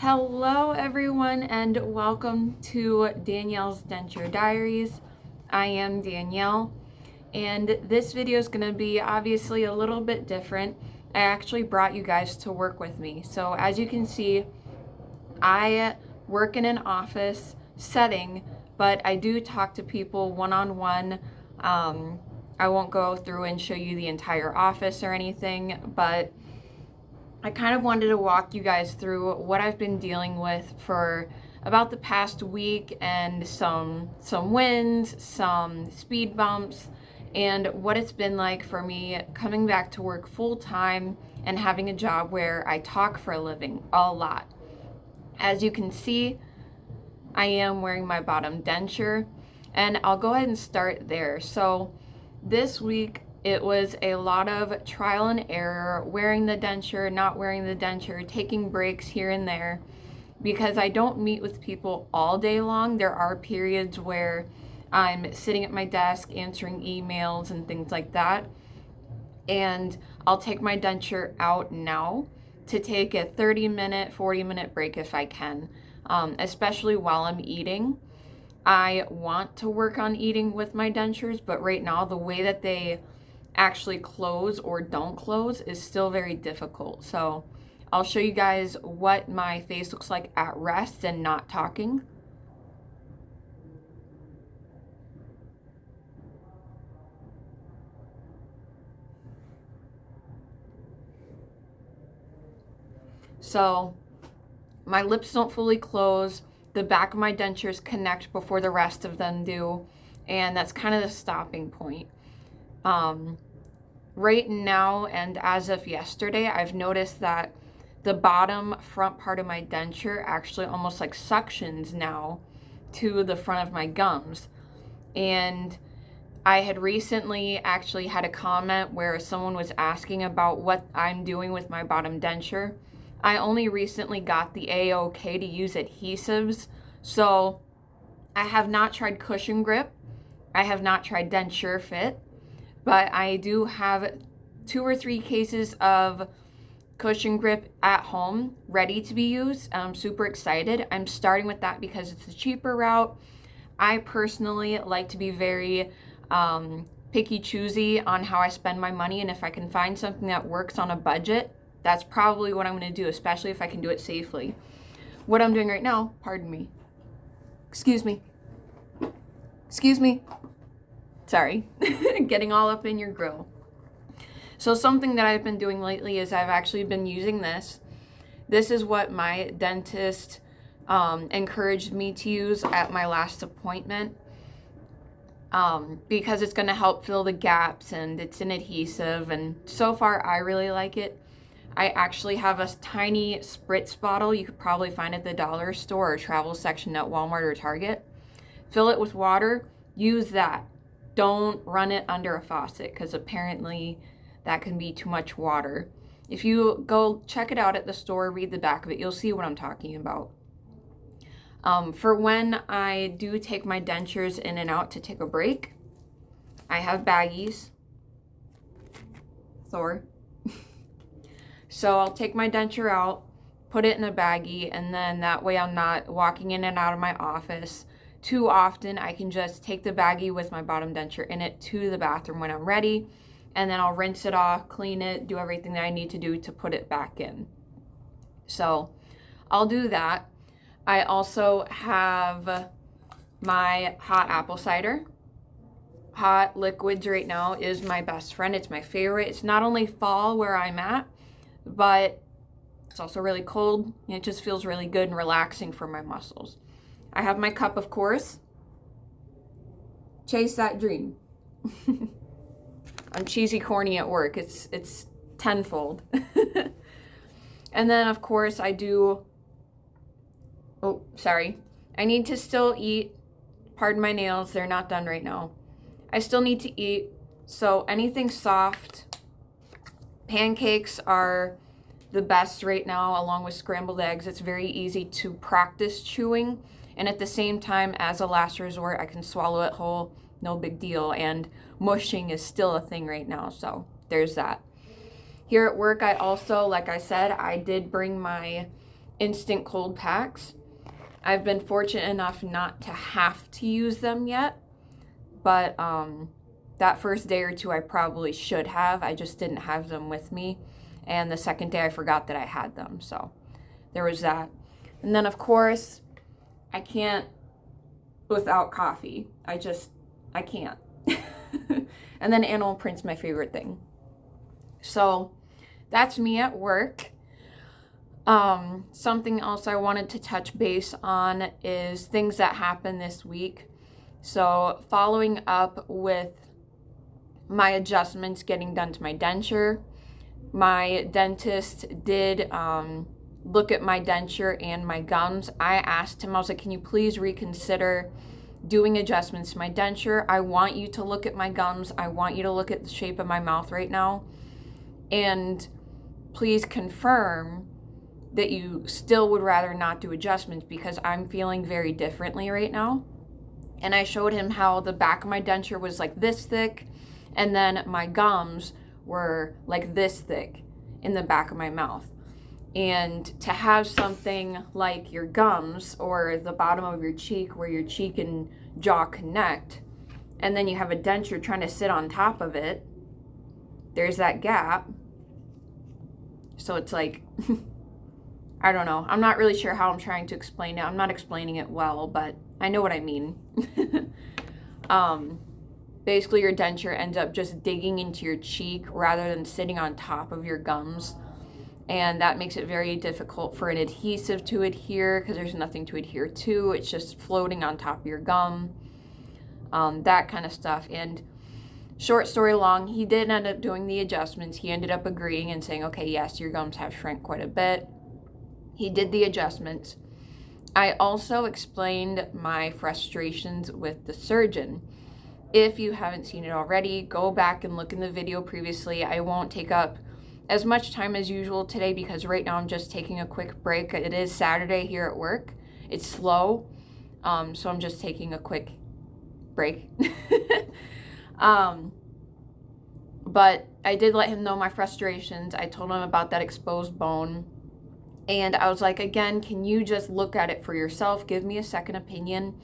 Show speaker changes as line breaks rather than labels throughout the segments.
Hello everyone and welcome to Danielle's Denture Diaries. I am Danielle and this video is going to be obviously a little bit different. I actually brought you guys to work with me. So as you can see, I work in an office setting, but I do talk to people one-on-one. I won't go through and show you the entire office or anything, but I kind of wanted to walk you guys through what I've been dealing with for about the past week and some wins, some speed bumps, and what it's been like for me coming back to work full time and having a job where I talk for a living a lot. As you can see, I am wearing my bottom denture, and I'll go ahead and start there. So this week, it was a lot of trial and error, wearing the denture, not wearing the denture, taking breaks here and there, because I don't meet with people all day long. There are periods where I'm sitting at my desk answering emails and things like that, and I'll take my denture out now to take a 30-minute, 40-minute break if I can, especially while I'm eating. I want to work on eating with my dentures, but right now the way that they actually close or don't close is still very difficult. So I'll show you guys what my face looks like at rest and not talking. So my lips don't fully close, the back of my dentures connect before the rest of them do, and that's kind of the stopping point. Right now, and as of yesterday, I've noticed that the bottom front part of my denture actually almost like suctions now to the front of my gums. And I had recently actually had a comment where someone was asking about what I'm doing with my bottom denture. I only recently got the A-OK to use adhesives, so I have not tried cushion grip. I have not tried Denture Fit, but I do have 2 or 3 cases of cushion grip at home ready to be used. I'm super excited. I'm starting with that because it's a cheaper route. I personally like to be very picky choosy on how I spend my money, and if I can find something that works on a budget, that's probably what I'm going to do, especially if I can do it safely. What I'm doing right now, pardon me. Excuse me. Sorry, getting all up in your grill. So something that I've been doing lately is I've actually been using this. This is what my dentist encouraged me to use at my last appointment, because it's going to help fill the gaps and it's an adhesive, and so far I really like it. I actually have a tiny spritz bottle you could probably find at the dollar store or travel section at Walmart or Target. Fill it with water, use that. Don't run it under a faucet because apparently that can be too much water. If you go check it out at the store, read the back of it, you'll see what I'm talking about. For when I do take my dentures in and out to take a break, I have baggies. Thor. So I'll take my denture out, put it in a baggie, and then that way I'm not walking in and out of my office too often. I can just take the baggie with my bottom denture in it to the bathroom when I'm ready, and then I'll rinse it off, clean it, do everything that I need to do to put it back in. So I'll do that. I also have my hot apple cider. Hot liquids right now is my best friend. It's my favorite. It's not only fall where I'm at, but it's also really cold, and it just feels really good and relaxing for my muscles. I have my cup, of course. Chase that dream. I'm cheesy corny at work. It's tenfold. And then, of course, I do... Oh, sorry. I need to still eat. Pardon my nails. They're not done right now. I still need to eat. So anything soft... Pancakes are the best right now, along with scrambled eggs. It's very easy to practice chewing, and at the same time, as a last resort, I can swallow it whole, no big deal, and mushing is still a thing right now, so there's that. Here at work, I also, like I said, I did bring my instant cold packs. I've been fortunate enough not to have to use them yet, but that first day or two I probably should have. I just didn't have them with me, and the second day I forgot that I had them, so there was that. And then of course I can't without coffee. I can't. And then animal print's my favorite thing. So that's me at work. Something else I wanted to touch base on is things that happened this week. So following up with my adjustments getting done to my denture, my dentist did look at my denture and my gums. I asked him, I was like, can you please reconsider doing adjustments to my denture? I want you to look at my gums. I want you to look at the shape of my mouth right now. And please confirm that you still would rather not do adjustments, because I'm feeling very differently right now. And I showed him how the back of my denture was like this thick, and then my gums were like this thick in the back of my mouth. And to have something like your gums or the bottom of your cheek where your cheek and jaw connect, and then you have a denture trying to sit on top of it, there's that gap. So it's like, I don't know. I'm not really sure how I'm trying to explain it. I'm not explaining it well, but I know what I mean. Basically, your denture ends up just digging into your cheek rather than sitting on top of your gums. And that makes it very difficult for an adhesive to adhere, because there's nothing to adhere to. It's just floating on top of your gum, that kind of stuff. And short story long, he did end up doing the adjustments. He ended up agreeing and saying, okay, yes, your gums have shrank quite a bit. He did the adjustments. I also explained my frustrations with the surgeon. If you haven't seen it already, go back and look in the video previously. I won't take up as much time as usual today, because right now I'm just taking a quick break. It is Saturday here at work. It's slow, so I'm just taking a quick break. But I did let him know my frustrations. I told him about that exposed bone. And I was like, again, can you just look at it for yourself? Give me a second opinion.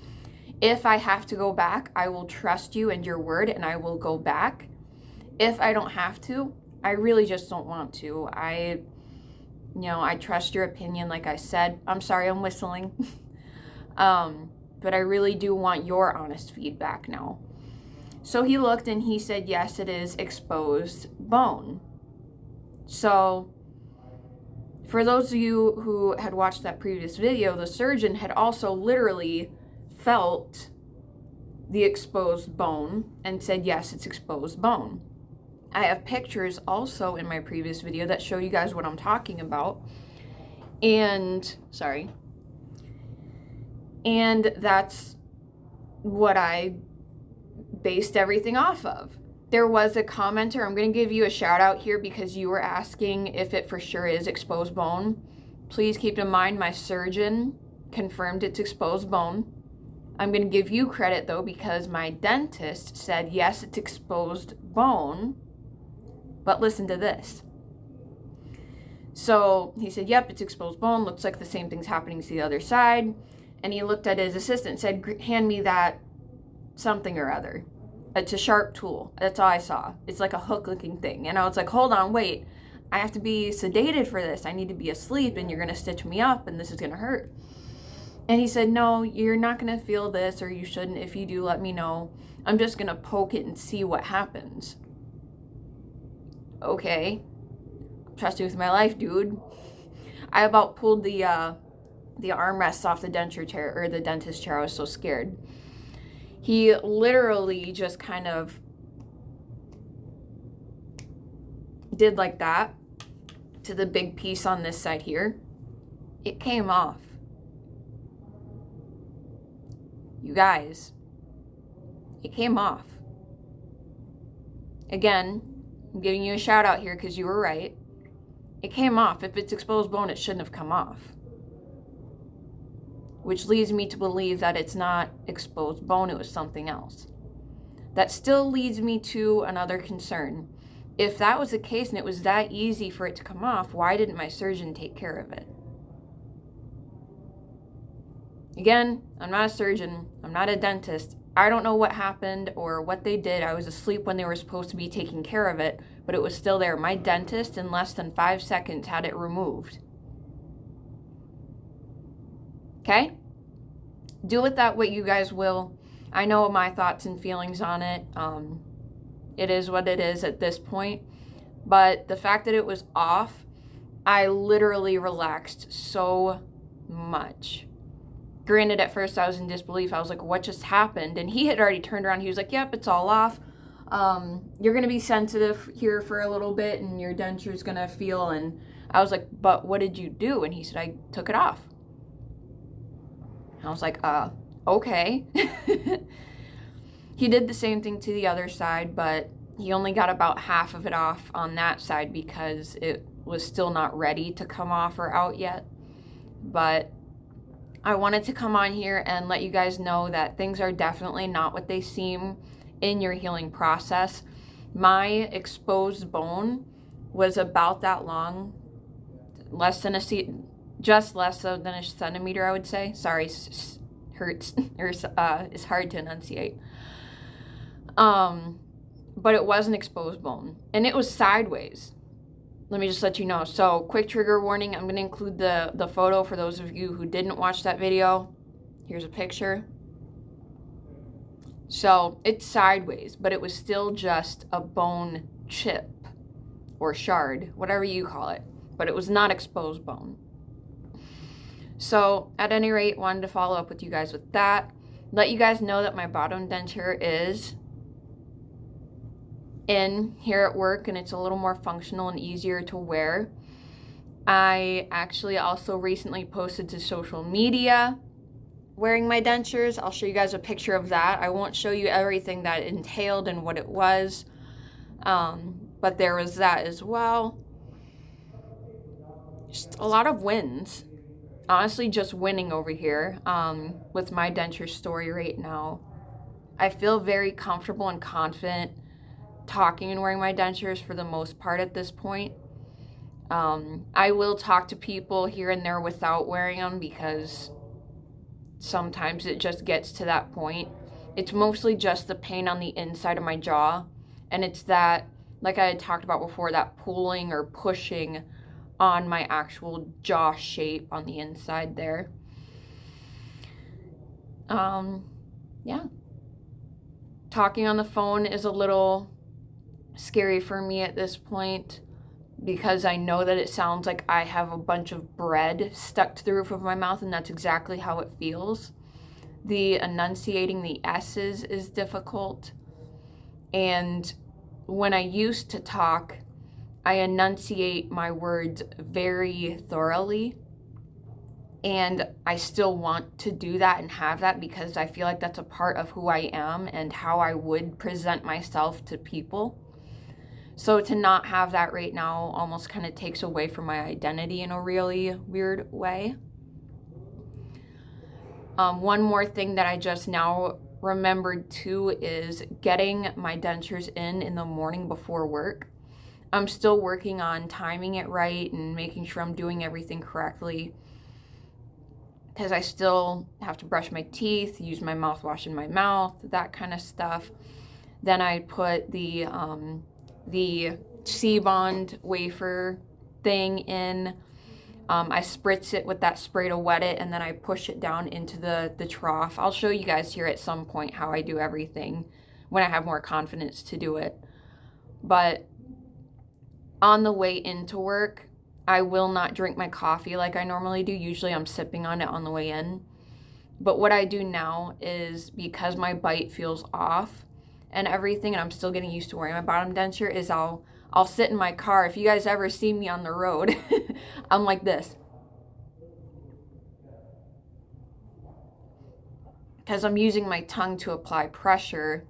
If I have to go back, I will trust you and your word, and I will go back. If I don't have to, I really just don't want to. I trust your opinion, like I said. I'm sorry, I'm whistling. But I really do want your honest feedback now. So he looked and he said, yes, it is exposed bone. So for those of you who had watched that previous video, the surgeon had also literally felt the exposed bone and said, yes, it's exposed bone. I have pictures also in my previous video that show you guys what I'm talking about. And that's what I based everything off of. There was a commenter, I'm going to give you a shout out here because you were asking if it for sure is exposed bone. Please keep in mind my surgeon confirmed it's exposed bone. I'm going to give you credit though, because my dentist said, yes, it's exposed bone. But listen to this. So he said, yep, it's exposed bone. Looks like the same thing's happening to the other side. And he looked at his assistant and said, hand me that something or other. It's a sharp tool. That's all I saw. It's like a hook looking thing. And I was like, hold on, wait. I have to be sedated for this. I need to be asleep and you're going to stitch me up and this is going to hurt. And he said, no, you're not going to feel this, or you shouldn't. If you do, let me know. I'm just going to poke it and see what happens. Okay. Trust you with my life, dude. I about pulled the armrests off the denture chair, or the dentist chair. I was so scared. He literally just kind of did like that to the big piece on this side here. It came off. You guys, it came off. Again, I'm giving you a shout out here because you were right. It came off. If it's exposed bone, it shouldn't have come off. Which leads me to believe that it's not exposed bone, it was something else. That still leads me to another concern. If that was the case and it was that easy for it to come off, why didn't my surgeon take care of it? Again, I'm not a surgeon. I'm not a dentist. I don't know what happened or what they did. I was asleep when they were supposed to be taking care of it, but it was still there. My dentist, in less than 5 seconds, had it removed. Okay? Do with that what you guys will. I know my thoughts and feelings on it. It is what it is at this point. But the fact that it was off, I literally relaxed so much. Granted, at first I was in disbelief. I was like, what just happened? And he had already turned around. He was like, yep, it's all off. You're going to be sensitive here for a little bit and your denture's going to feel. And I was like, but what did you do? And he said, I took it off. And I was like, okay. He did the same thing to the other side, but he only got about half of it off on that side because it was still not ready to come off or out yet. But I wanted to come on here and let you guys know that things are definitely not what they seem in your healing process. My exposed bone was about that long, just less than a centimeter, I would say. Sorry, hurts, or it's hard to enunciate. But it was an exposed bone, and it was sideways. Let me just let you know. So, quick trigger warning, I'm going to include the photo for those of you who didn't watch that video. Here's a picture. So, it's sideways, but it was still just a bone chip or shard, whatever you call it. But it was not exposed bone. So, at any rate, wanted to follow up with you guys with that. Let you guys know that my bottom denture is in here at work, and it's a little more functional and easier to wear. I actually also recently posted to social media wearing my dentures. I'll show you guys a picture of that. I won't show you everything that it entailed and what it was, but there was that as well. Just a lot of wins. Honestly, just winning over here with my denture story right now. I feel very comfortable and confident talking and wearing my dentures for the most part at this point. I will talk to people here and there without wearing them because sometimes it just gets to that point. It's mostly just the pain on the inside of my jaw, and it's that, like I had talked about before, that pulling or pushing on my actual jaw shape on the inside there. Yeah. Talking on the phone is a little scary for me at this point because I know that it sounds like I have a bunch of bread stuck to the roof of my mouth, and that's exactly how it feels. The enunciating the S's is difficult, and when I used to talk, I enunciate my words very thoroughly, and I still want to do that and have that because I feel like that's a part of who I am and how I would present myself to people. So to not have that right now almost kind of takes away from my identity in a really weird way. One more thing that I just now remembered too is getting my dentures in the morning before work. I'm still working on timing it right and making sure I'm doing everything correctly because I still have to brush my teeth, use my mouthwash in my mouth, that kind of stuff. Then I put the C-bond wafer thing in. I spritz it with that spray to wet it, and then I push it down into the trough. I'll show you guys here at some point how I do everything when I have more confidence to do it. But on the way into work, I will not drink my coffee like I normally do. Usually I'm sipping on it on the way in. But what I do now is, because my bite feels off and everything, and I'm still getting used to wearing my bottom denture, is I'll sit in my car. If you guys ever see me on the road, I'm like this. Because I'm using my tongue to apply pressure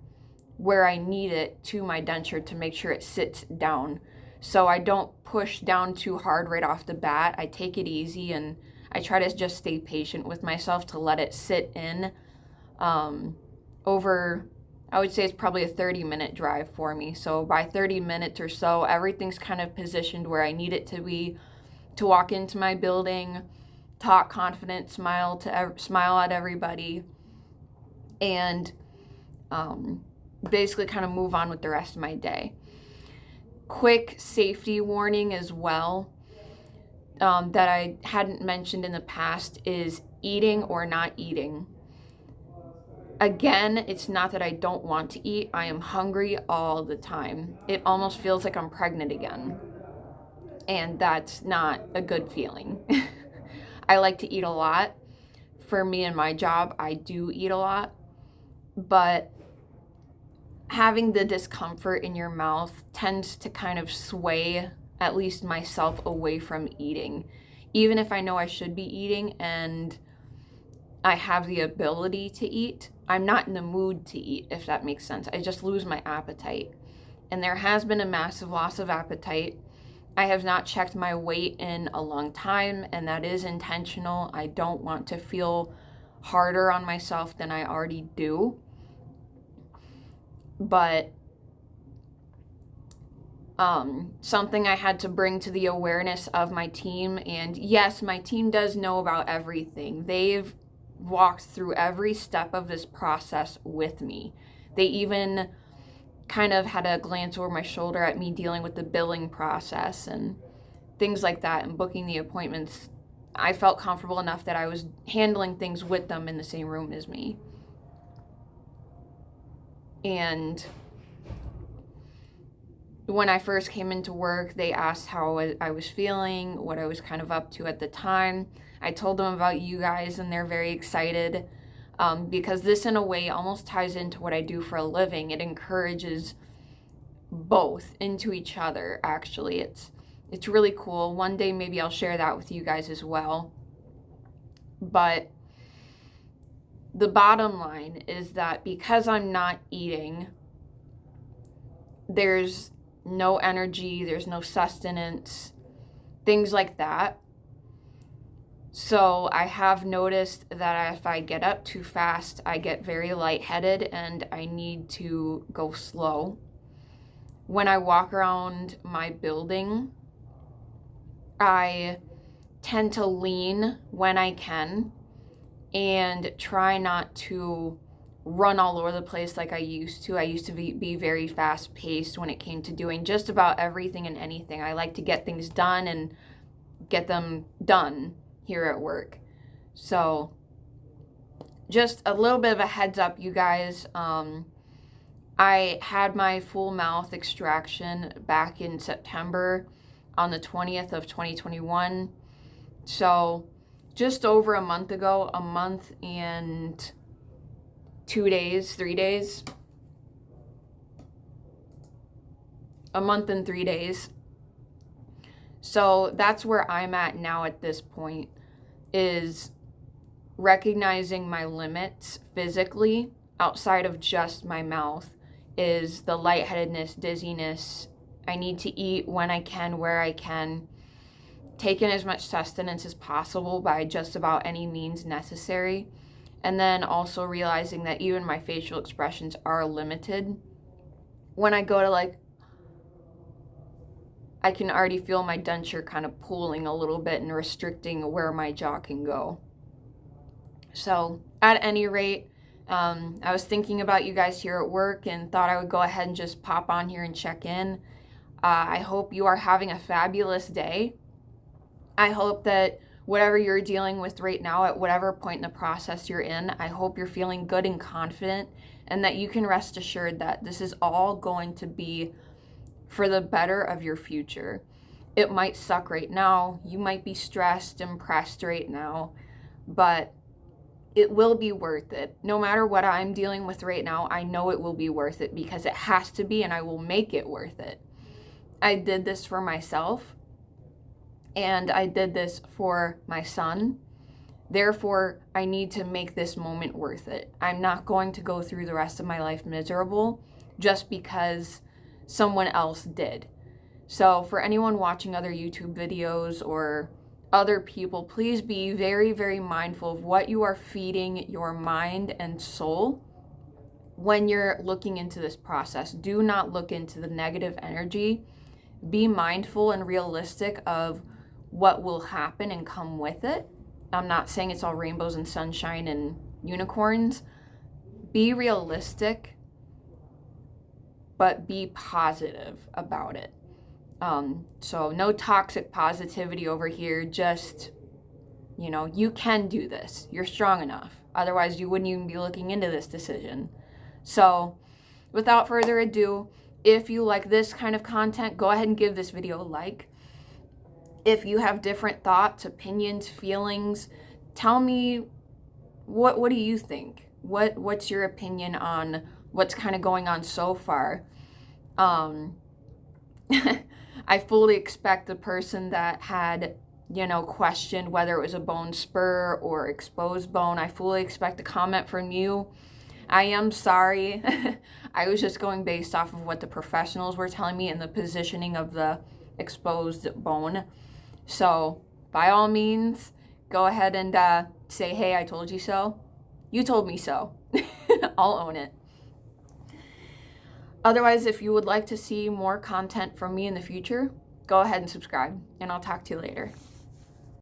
where I need it to my denture to make sure it sits down. So I don't push down too hard right off the bat. I take it easy, and I try to just stay patient with myself to let it sit in over, I would say it's probably a 30-minute drive for me. So by 30 minutes or so, everything's kind of positioned where I need it to be to walk into my building, talk confident, smile at everybody, and basically kind of move on with the rest of my day. Quick safety warning as well, that I hadn't mentioned in the past, is eating or not eating. Again, it's not that I don't want to eat. I am hungry all the time. It almost feels like I'm pregnant again. And that's not a good feeling. I like to eat a lot. For me and my job, I do eat a lot. But having the discomfort in your mouth tends to kind of sway at least myself away from eating. Even if I know I should be eating and I have the ability to eat, I'm not in the mood to eat, if that makes sense. I just lose my appetite. And there has been a massive loss of appetite. I have not checked my weight in a long time, and that is intentional. I don't want to feel harder on myself than I already do. But something I had to bring to the awareness of my team, and yes, my team does know about everything. They've walked through every step of this process with me. They even kind of had a glance over my shoulder at me dealing with the billing process and things like that and booking the appointments. I felt comfortable enough that I was handling things with them in the same room as me. And when I first came into work, they asked how I was feeling, what I was kind of up to at the time. I told them about you guys, and they're very excited, because this in a way almost ties into what I do for a living. It encourages both into each other, actually. It's really cool. One day maybe I'll share that with you guys as well. But the bottom line is that because I'm not eating, there's no energy, there's no sustenance, things like that. So I have noticed that if I get up too fast, I get very lightheaded and I need to go slow. When I walk around my building, I tend to lean when I can and try not to run all over the place like I used to. I used to be very fast paced when it came to doing just about everything and anything. I like to get things done and get them done here at work. So just a little bit of a heads up, you guys. I had my full mouth extraction back in September on the 20th of 2021. So just over a month ago, a month and 2 days, 3 days, a month and 3 days. So that's where I'm at now at this point, is recognizing my limits physically outside of just my mouth, is the lightheadedness, dizziness. I need to eat when I can, where I can, take in as much sustenance as possible by just about any means necessary. And then also realizing that even my facial expressions are limited. When I go to I can already feel my denture kind of pulling a little bit and restricting where my jaw can go. So at any rate, I was thinking about you guys here at work and thought I would go ahead and just pop on here and check in. I hope you are having a fabulous day. I hope that whatever you're dealing with right now, at whatever point in the process you're in, I hope you're feeling good and confident, and that you can rest assured that this is all going to be for the better of your future. It might suck right now. You might be stressed and pressed right now, but it will be worth it. No matter what I'm dealing with right now, I know it will be worth it because it has to be, and I will make it worth it. I did this for myself, and I did this for my son. Therefore, I need to make this moment worth it. I'm not going to go through the rest of my life miserable just because someone else did. So for anyone watching other YouTube videos or other people, please be very, very mindful of what you are feeding your mind and soul when you're looking into this process. Do not look into the negative energy. Be mindful and realistic of what will happen and come with it. I'm not saying it's all rainbows and sunshine and unicorns. Be realistic, but be positive about it. So no toxic positivity over here. Just, you know, you can do this. You're strong enough. Otherwise, you wouldn't even be looking into this decision. So without further ado, if you like this kind of content, go ahead and give this video a like. If you have different thoughts, opinions, feelings, tell me, what do you think? What's your opinion on what's kind of going on so far? I fully expect the person that had, you know, questioned whether it was a bone spur or exposed bone, I fully expect a comment from you. I am sorry. I was just going based off of what the professionals were telling me and the positioning of the exposed bone. So by all means, go ahead and say, hey, I told you so. You told me so. I'll own it. Otherwise, if you would like to see more content from me in the future, go ahead and subscribe, and I'll talk to you later.